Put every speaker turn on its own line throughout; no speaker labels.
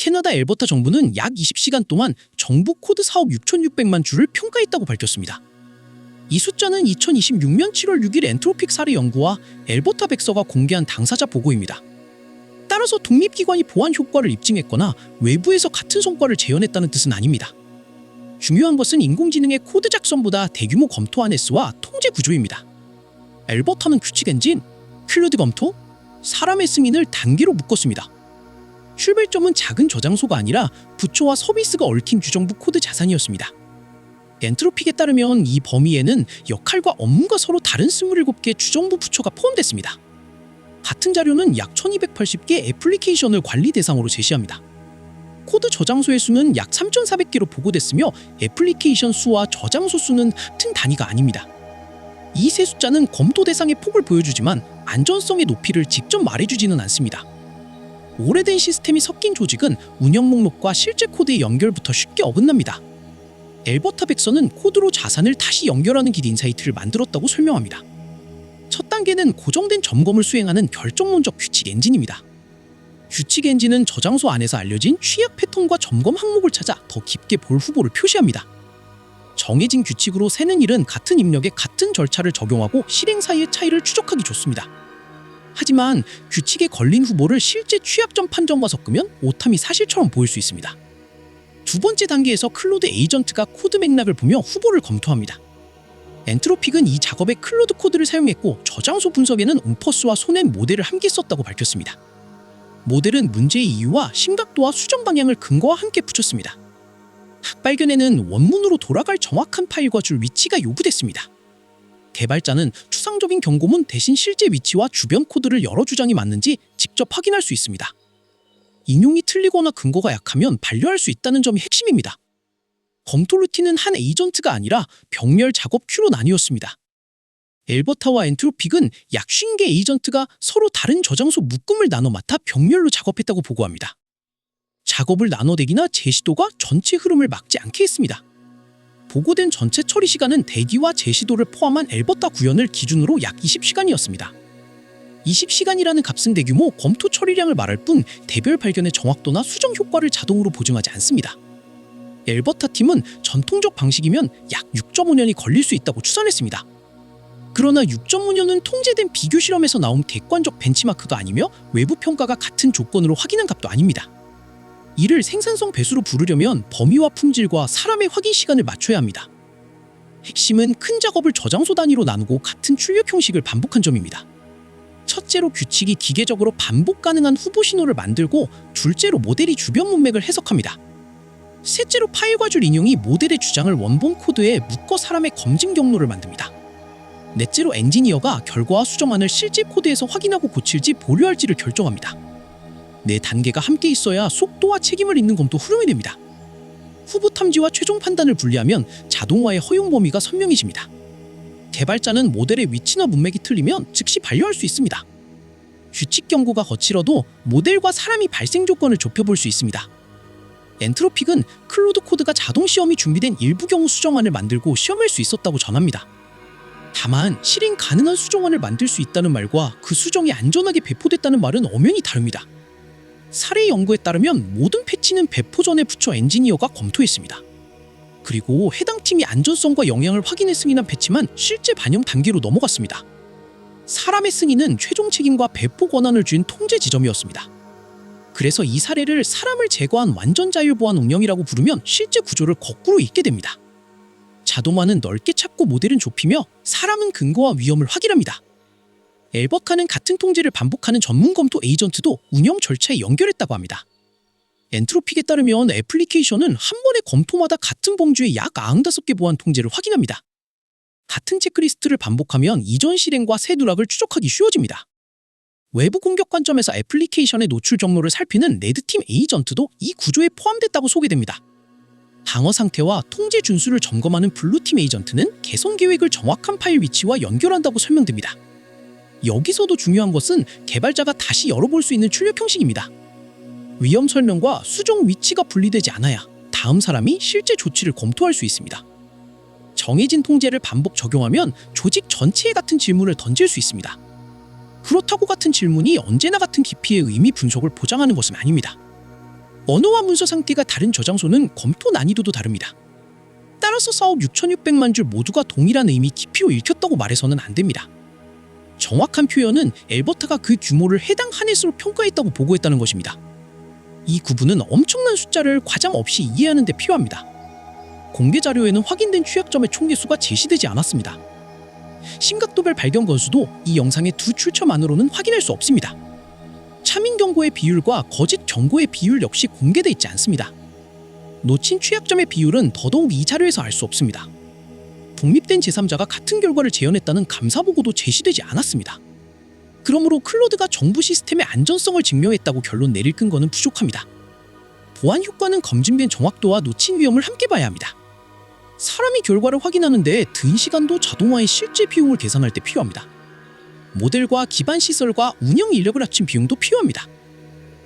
캐나다 엘버타 정부는 약 20시간 동안 정부 코드 사업 6,600만 주를 평가했다고 밝혔습니다. 이 숫자는 2026년 7월 6일 엔트로픽 사례 연구와 엘버타 백서가 공개한 당사자 보고입니다. 따라서 독립기관이 보안 효과를 입증했거나 외부에서 같은 성과를 재현했다는 뜻은 아닙니다. 중요한 것은 인공지능의 코드 작성보다 대규모 검토 안에스와 통제 구조입니다. 엘버타는 규칙 엔진, 클루드 검토, 사람의 승인을 단계로 묶었습니다. 출발점은 작은 저장소가 아니라 부처와 서비스가 얽힌 주정부 코드 자산이었습니다. 엔트로픽에 따르면 이 범위에는 역할과 업무가 서로 다른 27개의 주정부 부처가 포함됐습니다. 같은 자료는 약 1280개 애플리케이션을 관리 대상으로 제시합니다. 코드 저장소의 수는 약 3400개로 보고됐으며 애플리케이션 수와 저장소 수는 같은 단위가 아닙니다. 이 세 숫자는 검토 대상의 폭을 보여주지만 안전성의 높이를 직접 말해주지는 않습니다. 오래된 시스템이 섞인 조직은 운영 목록과 실제 코드의 연결부터 쉽게 어긋납니다. 엘버타 백서는 코드로 자산을 다시 연결하는 길 인사이트를 만들었다고 설명합니다. 첫 단계는 고정된 점검을 수행하는 결정론적 규칙 엔진입니다. 규칙 엔진은 저장소 안에서 알려진 취약 패턴과 점검 항목을 찾아 더 깊게 볼 후보를 표시합니다. 정해진 규칙으로 세는 일은 같은 입력에 같은 절차를 적용하고 실행 사이의 차이를 추적하기 좋습니다. 하지만 규칙에 걸린 후보를 실제 취약점 판정과 섞으면 오탐이 사실처럼 보일 수 있습니다. 두 번째 단계에서 클로드 에이전트가 코드 맥락을 보며 후보를 검토합니다. 엔트로픽은 이 작업에 클로드 코드를 사용했고 저장소 분석에는 움퍼스와 소넷 모델을 함께 썼다고 밝혔습니다. 모델은 문제의 이유와 심각도와 수정 방향을 근거와 함께 붙였습니다. 학발견에는 원문으로 돌아갈 정확한 파일과 줄 위치가 요구됐습니다. 개발자는 추상적인 경고문 대신 실제 위치와 주변 코드를 여러 주장이 맞는지 직접 확인할 수 있습니다. 인용이 틀리거나 근거가 약하면 반려할 수 있다는 점이 핵심입니다. 검토 루틴은 한 에이전트가 아니라 병렬 작업 큐로 나뉘었습니다. 엘버타와 엔트로픽은 약 50개 에이전트가 서로 다른 저장소 묶음을 나눠 맡아 병렬로 작업했다고 보고합니다. 작업을 나눠대기나 제시도가 전체 흐름을 막지 않게 했습니다. 보고된 전체 처리 시간은 대기와 제시도를 포함한 엘버타 구현을 기준으로 약 20시간이었습니다. 20시간이라는 값은 대규모 검토 처리량을 말할 뿐 대별 발견의 정확도나 수정 효과를 자동으로 보증하지 않습니다. 엘버타 팀은 전통적 방식이면 약 6.5년이 걸릴 수 있다고 추산했습니다. 그러나 6.5년은 통제된 비교 실험에서 나온 객관적 벤치마크가 아니며 외부 평가가 같은 조건으로 확인한 값도 아닙니다. 이를 생산성 배수로 부르려면 범위와 품질과 사람의 확인 시간을 맞춰야 합니다. 핵심은 큰 작업을 저장소 단위로 나누고 같은 출력 형식을 반복한 점입니다. 첫째로 규칙이 기계적으로 반복 가능한 후보 신호를 만들고, 둘째로 모델이 주변 문맥을 해석합니다. 셋째로 파일과 줄 인용이 모델의 주장을 원본 코드에 묶어 사람의 검증 경로를 만듭니다. 넷째로 엔지니어가 결과와 수정안을 실제 코드에서 확인하고 고칠지 보류할지를 결정합니다. 네 단계가 함께 있어야 속도와 책임을 잇는 검토 흐름이 됩니다. 후보 탐지와 최종 판단을 분리하면 자동화의 허용 범위가 선명해집니다. 개발자는 모델의 위치나 문맥이 틀리면 즉시 반려할 수 있습니다. 규칙 경고가 거칠어도 모델과 사람이 발생 조건을 좁혀볼 수 있습니다. 엔트로픽은 클로드 코드가 자동 시험이 준비된 일부 경우 수정안을 만들고 시험할 수 있었다고 전합니다. 다만 실행 가능한 수정안을 만들 수 있다는 말과 그 수정이 안전하게 배포됐다는 말은 엄연히 다릅니다. 사례 연구에 따르면 모든 패치는 배포 전에 부처 엔지니어가 검토했습니다. 그리고 해당 팀이 안전성과 영향을 확인해 승인한 패치만 실제 반영 단계로 넘어갔습니다. 사람의 승인은 최종 책임과 배포 권한을 쥔 통제 지점이었습니다. 그래서 이 사례를 사람을 제거한 완전 자율보안 운영이라고 부르면 실제 구조를 거꾸로 읽게 됩니다. 자동화는 넓게 찾고 모델은 좁히며 사람은 근거와 위험을 확인합니다. 엘버타는 같은 통제를 반복하는 전문 검토 에이전트도 운영 절차에 연결했다고 합니다. 엔트로픽에 따르면 애플리케이션은 한 번의 검토마다 같은 범주의 약 95개 보안 통제를 확인합니다. 같은 체크리스트를 반복하면 이전 실행과 새 누락을 추적하기 쉬워집니다. 외부 공격 관점에서 애플리케이션의 노출 경로를 살피는 레드팀 에이전트도 이 구조에 포함됐다고 소개됩니다. 방어 상태와 통제 준수를 점검하는 블루팀 에이전트는 개선 계획을 정확한 파일 위치와 연결한다고 설명됩니다. 여기서도 중요한 것은 개발자가 다시 열어볼 수 있는 출력 형식입니다. 위험 설명과 수정 위치가 분리되지 않아야 다음 사람이 실제 조치를 검토할 수 있습니다. 정해진 통제를 반복 적용하면 조직 전체에 같은 질문을 던질 수 있습니다. 그렇다고 같은 질문이 언제나 같은 깊이의 의미 분석을 보장하는 것은 아닙니다. 언어와 문서 상태가 다른 저장소는 검토 난이도도 다릅니다. 따라서 사업 6,600만 줄 모두가 동일한 의미 깊이로 읽혔다고 말해서는 안 됩니다. 정확한 표현은 엘버타가 그 규모를 해당 한 횟수로 평가했다고 보고했다는 것입니다. 이 구분은 엄청난 숫자를 과장 없이 이해하는 데 필요합니다. 공개 자료에는 확인된 취약점의 총개수가 제시되지 않았습니다. 심각도별 발견 건수도 이 영상의 두 출처만으로는 확인할 수 없습니다. 차민 경고의 비율과 거짓 경고의 비율 역시 공개돼 있지 않습니다. 놓친 취약점의 비율은 더더욱 이 자료에서 알 수 없습니다. 독립된 제3자가 같은 결과를 재현했다는 감사 보고도 제시되지 않았습니다. 그러므로 클로드가 정부 시스템의 안전성을 증명했다고 결론 내릴 근거는 부족합니다. 보안 효과는 검증된 정확도와 놓친 위험을 함께 봐야 합니다. 사람이 결과를 확인하는데 든 시간도 자동화의 실제 비용을 계산할 때 필요합니다. 모델과 기반 시설과 운영 인력을 합친 비용도 필요합니다.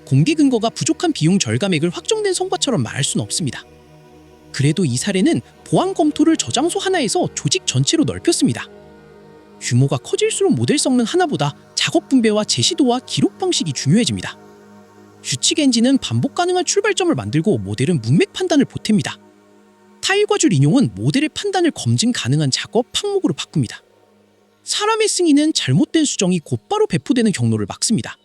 공개 근거가 부족한 비용 절감액을 확정된 성과처럼 말할 수는 없습니다. 그래도 이 사례는 보안 검토를 저장소 하나에서 조직 전체로 넓혔습니다. 규모가 커질수록 모델 성능 하나보다 작업 분배와 제시도와 기록 방식이 중요해집니다. 규칙 엔진은 반복 가능한 출발점을 만들고 모델은 문맥 판단을 보탭니다. 타일과 줄 인용은 모델의 판단을 검증 가능한 작업 항목으로 바꿉니다. 사람의 승인은 잘못된 수정이 곧바로 배포되는 경로를 막습니다.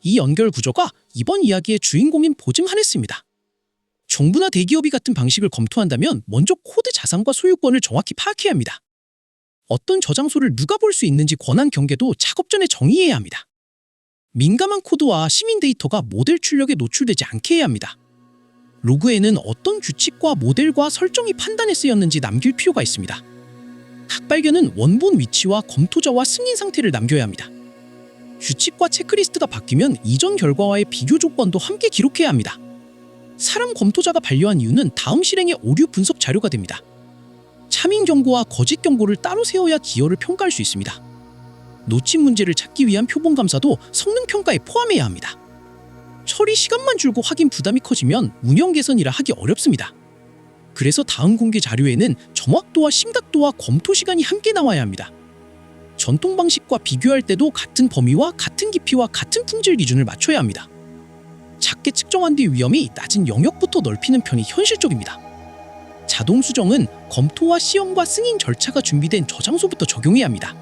이 연결 구조가 이번 이야기의 주인공인 보증 하네스입니다. 정부나 대기업이 같은 방식을 검토한다면 먼저 코드 자산과 소유권을 정확히 파악해야 합니다. 어떤 저장소를 누가 볼 수 있는지 권한 경계도 작업 전에 정의해야 합니다. 민감한 코드와 시민 데이터가 모델 출력에 노출되지 않게 해야 합니다. 로그에는 어떤 규칙과 모델과 설정이 판단에 쓰였는지 남길 필요가 있습니다. 각 발견은 원본 위치와 검토자와 승인 상태를 남겨야 합니다. 규칙과 체크리스트가 바뀌면 이전 결과와의 비교 조건도 함께 기록해야 합니다. 사람 검토자가 반려한 이유는 다음 실행의 오류 분석 자료가 됩니다. 차민 경고와 거짓 경고를 따로 세워야 기여를 평가할 수 있습니다. 놓친 문제를 찾기 위한 표본 감사도 성능 평가에 포함해야 합니다. 처리 시간만 줄고 확인 부담이 커지면 운영 개선이라 하기 어렵습니다. 그래서 다음 공개 자료에는 정확도와 심각도와 검토 시간이 함께 나와야 합니다. 전통 방식과 비교할 때도 같은 범위와 같은 깊이와 같은 품질 기준을 맞춰야 합니다. 작게 측정한 뒤 위험이 낮은 영역부터 넓히는 편이 현실적입니다. 자동 수정은 검토와 시험과 승인 절차가 준비된 저장소부터 적용해야 합니다.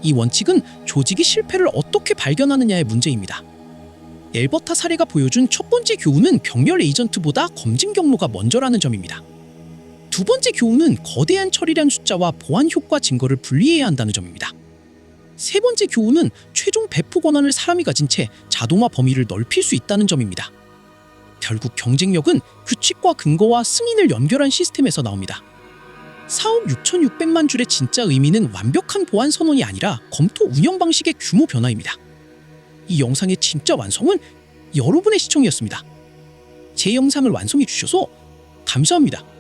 이 원칙은 조직이 실패를 어떻게 발견하느냐의 문제입니다. 엘버타 사례가 보여준 첫 번째 교훈은 병렬 에이전트보다 검증 경로가 먼저라는 점입니다. 두 번째 교훈은 거대한 처리량 숫자와 보안 효과 증거를 분리해야 한다는 점입니다. 세 번째 교훈은 최종 배포 권한을 사람이 가진 채 자동화 범위를 넓힐 수 있다는 점입니다. 결국 경쟁력은 규칙과 근거와 승인을 연결한 시스템에서 나옵니다. 사업 6,600만 줄의 진짜 의미는 완벽한 보안 선언이 아니라 검토 운영 방식의 규모 변화입니다. 이 영상의 진짜 완성은 여러분의 시청이었습니다. 제 영상을 완성해 주셔서 감사합니다.